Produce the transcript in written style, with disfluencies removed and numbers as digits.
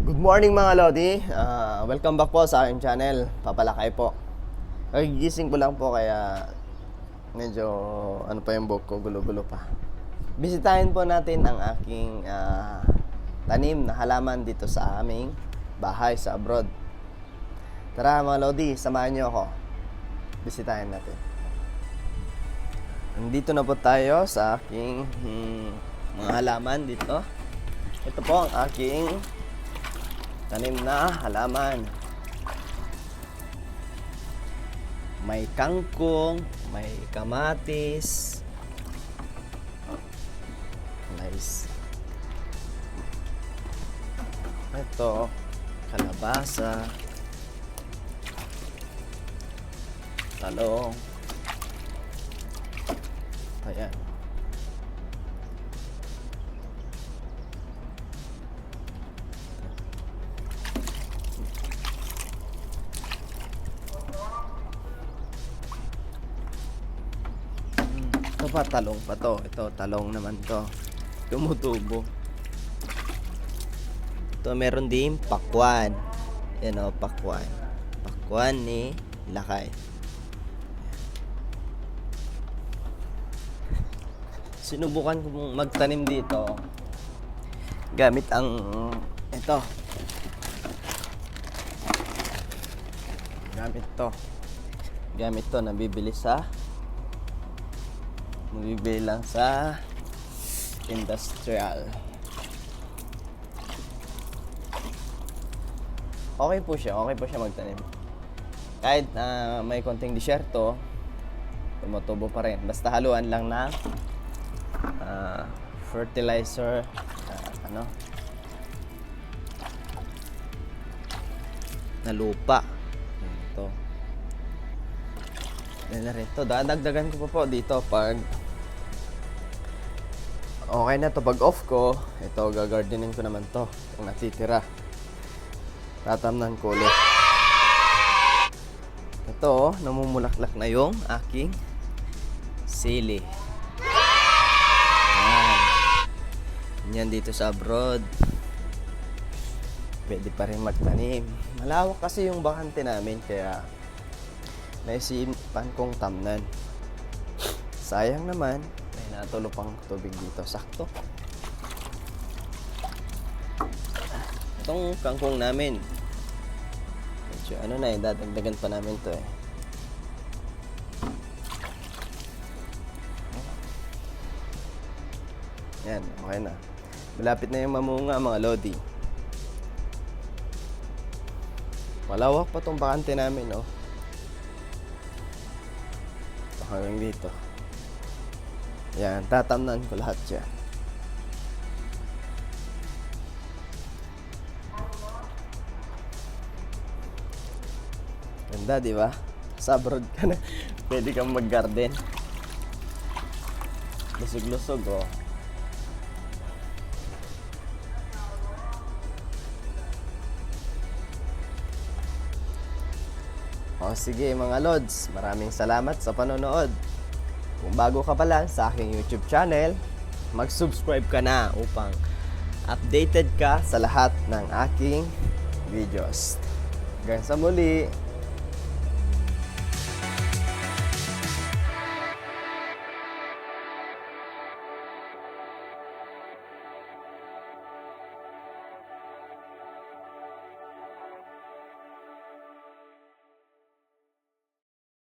Good morning mga Lodi. Welcome back po sa aking channel, Papalakay po. Nagigising ko lang po kaya medyo ano pa yung buhok ko, gulo-gulo pa. Bisitahin po natin ang aking tanim na halaman dito sa aming bahay sa abroad. Tara mga Lodi, samahan niyo ako. Bisitahin natin. Nandito na po tayo sa aking mga halaman dito. Ito po ang aking tanim na halaman. May kangkong, may kamatis. Nice. Ito, kalabasa. Talong. Ayan. Ito pa, talong pa to. Ito, talong naman to. Tumutubo. Ito, meron din pakwan. Yan o, pakwan. Pakwan ni Lakay. Sinubukan kong magtanim dito gamit ang ito. Gamit to, nabibili lang sa industrial. Okay po siya magtanim. Kahit may konting disyerto, tumutubo pa rin. Basta haluan lang na fertilizer, na lupa. Ito. Yan na rin to. Dadagdagan ko pa po dito pag okay na to. Pag off ko, ito, gagardening ko naman to. Kung natitira, tatamnan ko ulit. Ito, namumulaklak na yung aking sili. Yan dito sa abroad. Pwede pa rin magtanim. Malawak kasi yung bakante namin, kaya naisipan kong tamnan. Sayang naman, may natulo pang tubig dito. Sakto. Itong kangkong namin, medyo dadagdagan pa namin to eh. Yan, okay na. Malapit na yung mamunga mga Lodi. Malawak pa tong bakante namin, oh. Hanggang dito. Yan, tatamnan ko lahat siya. Ganda, di ba? Sa abroad ka na. Pwede kang mag-garden. Lusog-lusog, oh. O sige mga Lods, maraming salamat sa panonood. Kung bago ka pa lang sa aking YouTube channel, mag-subscribe ka na upang updated ka sa lahat ng aking videos. Hanggang sa muli!